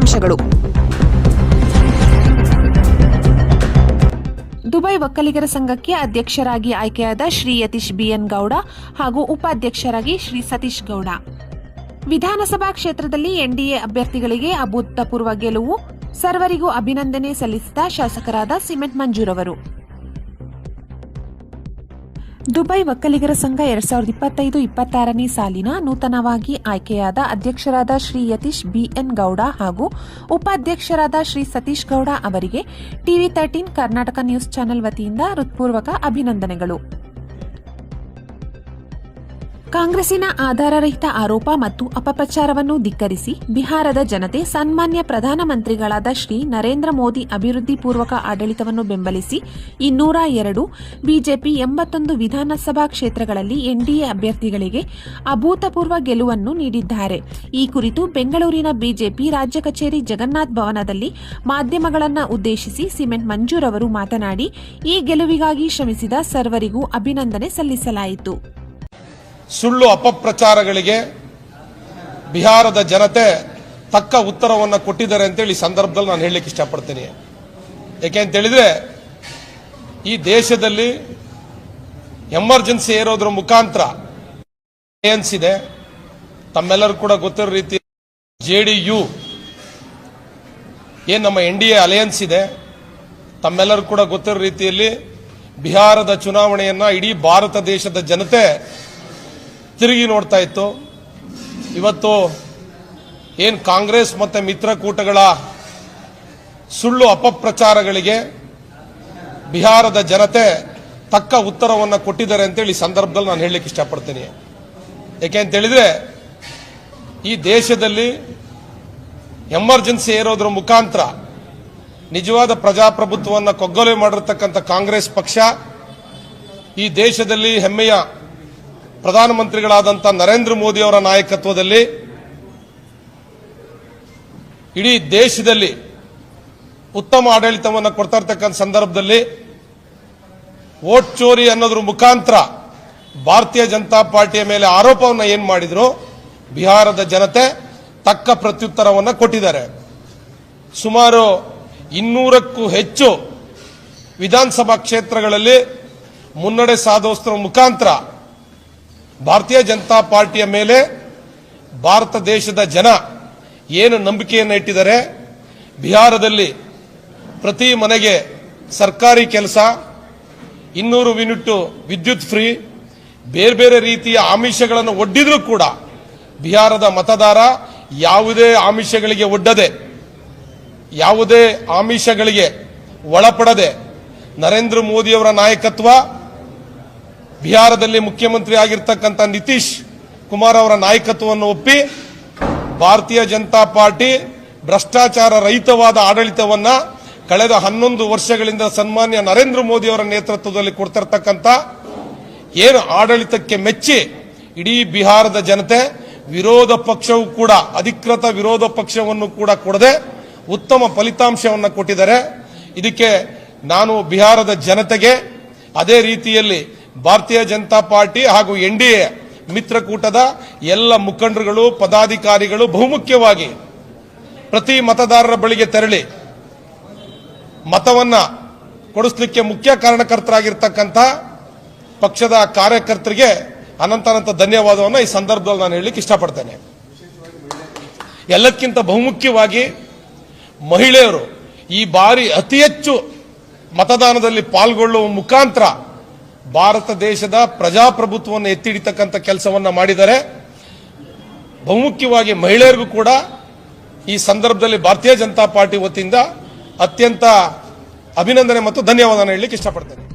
ಫಲಿತಾಂಶಗಳು. ದುಬೈ ಒಕ್ಕಲಿಗರ ಸಂಘಕ್ಕೆ ಅಧ್ಯಕ್ಷರಾಗಿ ಆಯ್ಕೆಯಾದ ಶ್ರೀ ಯತೀಶ್ ಬಿಎನ್ ಗೌಡ ಹಾಗೂ ಉಪಾಧ್ಯಕ್ಷರಾಗಿ ಶ್ರೀ ಸತೀಶ್ ಗೌಡ. ವಿಧಾನಸಭಾ ಕ್ಷೇತ್ರದಲ್ಲಿ ಎನ್ಡಿಎ ಅಭ್ಯರ್ಥಿಗಳಿಗೆ ಅಭೂತಪೂರ್ವ ಗೆಲುವು, ಸರ್ವರಿಗೂ ಅಭಿನಂದನೆ ಸಲ್ಲಿಸಿದ ಶಾಸಕರಾದ ಸಿಮೆಂಟ್ ಮಂಜೂರವರು. ದುಬೈ ಒಕ್ಕಲಿಗರ ಸಂಘ 2025-26ನೇ ಸಾಲಿನ ನೂತನವಾಗಿ ಆಯ್ಕೆಯಾದ ಅಧ್ಯಕ್ಷರಾದ ಶ್ರೀ ಯತೀಶ್ ಬಿಎನ್ ಗೌಡ ಹಾಗೂ ಉಪಾಧ್ಯಕ್ಷರಾದ ಶ್ರೀ ಸತೀಶ್ ಗೌಡ ಅವರಿಗೆ TV13 ಕರ್ನಾಟಕ ನ್ಯೂಸ್ ಚಾನೆಲ್ ವತಿಯಿಂದ ಹೃತ್ಪೂರ್ವಕ ಅಭಿನಂದನೆಗಳು. ಕಾಂಗ್ರೆಸ್ಸಿನ ಆಧಾರರಹಿತ ಆರೋಪ ಮತ್ತು ಅಪಪ್ರಚಾರವನ್ನು ಧಿಕ್ಕರಿಸಿ ಬಿಹಾರದ ಜನತೆ ಸನ್ಮಾನ್ಯ ಪ್ರಧಾನಮಂತ್ರಿಗಳಾದ ಶ್ರೀ ನರೇಂದ್ರ ಮೋದಿ ಅಭಿವೃದ್ಧಿ ಪೂರ್ವಕ ಆಡಳಿತವನ್ನು ಬೆಂಬಲಿಸಿ 202 ಬಿಜೆಪಿ 81 ವಿಧಾನಸಭಾ ಕ್ಷೇತ್ರಗಳಲ್ಲಿ ಎನ್ಡಿಎ ಅಭ್ಯರ್ಥಿಗಳಿಗೆ ಅಭೂತಪೂರ್ವ ಗೆಲುವನ್ನು ನೀಡಿದ್ದಾರೆ. ಈ ಕುರಿತು ಬೆಂಗಳೂರಿನ ಬಿಜೆಪಿ ರಾಜ್ಯ ಕಚೇರಿ ಜಗನ್ನಾಥ್ ಭವನದಲ್ಲಿ ಮಾಧ್ಯಮಗಳನ್ನು ಉದ್ದೇಶಿಸಿ ಸಿಮೆಂಟ್ ಮಂಜೂರ್ ಅವರು ಮಾತನಾಡಿ, ಈ ಗೆಲುವಿಗಾಗಿ ಶ್ರಮಿಸಿದ ಸರ್ವರಿಗೂ ಅಭಿನಂದನೆ ಸಲ್ಲಿಸಲಾಯಿತು. ಸುಳ್ಳು ಅಪಪ್ರಚಾರಗಳಿಗೆ ಬಿಹಾರದ ಜನತೆ ತಕ್ಕ ಉತ್ತರವನ್ನು ಕೊಟ್ಟಿದ್ದಾರೆ ಅಂತೇಳಿ ಈ ಸಂದರ್ಭದಲ್ಲಿ ನಾನು ಹೇಳಲಿಕ್ಕೆ ಇಷ್ಟಪಡ್ತೀನಿ. ಯಾಕೆ ಅಂತ ಹೇಳಿದ್ರೆ, ಈ ದೇಶದಲ್ಲಿ ಎಮರ್ಜೆನ್ಸಿ ಇರೋದ್ರ ಮುಖಾಂತರ ಅಲಯನ್ಸ್ ಇದೆ. ತಮ್ಮೆಲ್ಲರೂ ಕೂಡ ಗೊತ್ತಿರೋ ರೀತಿ JDU ಏನ್ ನಮ್ಮ NDA ಅಲಯನ್ಸ್ ಇದೆ. ತಮ್ಮೆಲ್ಲರೂ ಕೂಡ ಗೊತ್ತಿರೋ ರೀತಿಯಲ್ಲಿ ಬಿಹಾರದ ಚುನಾವಣೆಯನ್ನ ಇಡೀ ಭಾರತ ದೇಶದ ಜನತೆ ತಿರುಗಿ ನೋಡ್ತಾ ಇತ್ತು. ಇವತ್ತು ಏನ್ ಕಾಂಗ್ರೆಸ್ ಮತ್ತೆ ಮಿತ್ರಕೂಟಗಳ ಸುಳ್ಳು ಅಪಪ್ರಚಾರಗಳಿಗೆ ಬಿಹಾರದ ಜನತೆ ತಕ್ಕ ಉತ್ತರವನ್ನು ಕೊಟ್ಟಿದ್ದಾರೆ ಅಂತೇಳಿ ಈ ಸಂದರ್ಭದಲ್ಲಿ ನಾನು ಹೇಳಲಿಕ್ಕೆ ಇಷ್ಟಪಡ್ತೀನಿ. ಯಾಕೆ ಅಂತ ಹೇಳಿದ್ರೆ, ಈ ದೇಶದಲ್ಲಿ ಎಮರ್ಜೆನ್ಸಿ ಇರೋದ್ರ ಮುಖಾಂತರ ನಿಜವಾದ ಪ್ರಜಾಪ್ರಭುತ್ವವನ್ನು ಕೊಗ್ಗೊಲೆ ಮಾಡಿರತಕ್ಕಂಥ ಕಾಂಗ್ರೆಸ್ ಪಕ್ಷ ಈ ದೇಶದಲ್ಲಿ ಹೆಮ್ಮೆಯ ಪ್ರಧಾನಮಂತ್ರಿಗಳಾದಂಥ ನರೇಂದ್ರ ಮೋದಿ ಅವರ ನಾಯಕತ್ವದಲ್ಲಿ ಇಡೀ ದೇಶದಲ್ಲಿ ಉತ್ತಮ ಆಡಳಿತವನ್ನು ಕೊಡ್ತಾ ಇರತಕ್ಕಂಥ ಸಂದರ್ಭದಲ್ಲಿ ವೋಟ್ ಚೋರಿ ಅನ್ನೋದ್ರ ಮುಖಾಂತರ ಭಾರತೀಯ ಜನತಾ ಪಾರ್ಟಿಯ ಮೇಲೆ ಆರೋಪವನ್ನು ಏನ್ ಮಾಡಿದ್ರು, ಬಿಹಾರದ ಜನತೆ ತಕ್ಕ ಪ್ರತ್ಯುತ್ತರವನ್ನು ಕೊಟ್ಟಿದ್ದಾರೆ. ಸುಮಾರು 200ಕ್ಕೂ ಹೆಚ್ಚು ವಿಧಾನಸಭಾ ಕ್ಷೇತ್ರಗಳಲ್ಲಿ ಮುನ್ನಡೆ ಸಾಧಿಸುವ ಮುಖಾಂತರ ಭಾರತೀಯ ಜನತಾ ಪಾರ್ಟಿಯ ಮೇಲೆ ಭಾರತ ದೇಶದ ಜನ ಏನು ನಂಬಿಕೆಯನ್ನು ಇಟ್ಟಿದ್ದಾರೆ. ಬಿಹಾರದಲ್ಲಿ ಪ್ರತಿ ಮನೆಗೆ ಸರ್ಕಾರಿ ಕೆಲಸ, 200 ಯೂನಿಟ್ ವಿದ್ಯುತ್ ಫ್ರೀ, ಬೇರೆ ಬೇರೆ ರೀತಿಯ ಆಮಿಷಗಳನ್ನು ಒಡ್ಡಿದ್ರೂ ಕೂಡ ಬಿಹಾರದ ಮತದಾರ ಯಾವುದೇ ಆಮಿಷಗಳಿಗೆ ಒಡ್ಡದೆ, ಯಾವುದೇ ಆಮಿಷಗಳಿಗೆ ಒಳಪಡದೆ ನರೇಂದ್ರ ಮೋದಿಯವರ ನಾಯಕತ್ವ, ಬಿಹಾರದಲ್ಲಿ ಮುಖ್ಯಮಂತ್ರಿ ಆಗಿರ್ತಕ್ಕಂಥ ನಿತೀಶ್ ಕುಮಾರ್ ಅವರ ನಾಯಕತ್ವವನ್ನು ಒಪ್ಪಿ ಭಾರತೀಯ ಜನತಾ ಪಾರ್ಟಿ ಭ್ರಷ್ಟಾಚಾರ ರಹಿತವಾದ ಆಡಳಿತವನ್ನ ಕಳೆದ 11 ವರ್ಷಗಳಿಂದ ಸನ್ಮಾನ್ಯ ನರೇಂದ್ರ ಮೋದಿ ಅವರ ನೇತೃತ್ವದಲ್ಲಿ ಕೊಡ್ತಿರ್ತಕ್ಕಂಥ ಏನು ಆಡಳಿತಕ್ಕೆ ಮೆಚ್ಚಿ ಇಡೀ ಬಿಹಾರದ ಜನತೆ ವಿರೋಧ ಪಕ್ಷವೂ ಕೂಡ ಅಧಿಕೃತ ವಿರೋಧ ಪಕ್ಷವನ್ನು ಕೂಡ ಕೊಡದೆ ಉತ್ತಮ ಫಲಿತಾಂಶವನ್ನು ಕೊಟ್ಟಿದ್ದಾರೆ. ಇದಕ್ಕೆ ನಾನು ಬಿಹಾರದ ಜನತೆಗೆ, ಅದೇ ರೀತಿಯಲ್ಲಿ ಭಾರತೀಯ ಜನತಾ ಪಾರ್ಟಿ ಹಾಗೂ NDA ಮಿತ್ರಕೂಟದ ಎಲ್ಲ ಮುಖಂಡರುಗಳು, ಪದಾಧಿಕಾರಿಗಳು ಬಹುಮುಖ್ಯವಾಗಿ ಪ್ರತಿ ಮತದಾರರ ಬಳಿಗೆ ತೆರಳಿ ಮತವನ್ನ ಕೊಡಿಸಲಿಕ್ಕೆ ಮುಖ್ಯ ಕಾರಣಕರ್ತರಾಗಿರ್ತಕ್ಕಂಥ ಪಕ್ಷದ ಕಾರ್ಯಕರ್ತರಿಗೆ ಅನಂತ ಧನ್ಯವಾದವನ್ನು ಈ ಸಂದರ್ಭದಲ್ಲಿ ನಾನು ಹೇಳಲಿಕ್ಕೆ ಇಷ್ಟಪಡ್ತೇನೆ. ಎಲ್ಲಕ್ಕಿಂತ ಬಹುಮುಖ್ಯವಾಗಿ ಮಹಿಳೆಯರು ಈ ಬಾರಿ ಅತಿ ಹೆಚ್ಚು ಮತದಾನದಲ್ಲಿ ಪಾಲ್ಗೊಳ್ಳುವ ಮುಖಾಂತರ ಭಾರತ ದೇಶದ ಪ್ರಜಾಪ್ರಭುತ್ವವನ್ನು ಎತ್ತಿಡಿತಕ್ಕಂಥ ಕೆಲಸವನ್ನ ಮಾಡಿದ್ದಾರೆ. ಬಹುಮುಖ್ಯವಾಗಿ ಮಹಿಳೆಯರಿಗೂ ಕೂಡ ಈ ಸಂದರ್ಭದಲ್ಲಿ ಭಾರತೀಯ ಜನತಾ ಪಾರ್ಟಿ ವತಿಯಿಂದ ಅತ್ಯಂತ ಅಭಿನಂದನೆ ಮತ್ತು ಧನ್ಯವಾದ ಹೇಳಲಿಕ್ಕೆ ಇಷ್ಟಪಡ್ತೇನೆ.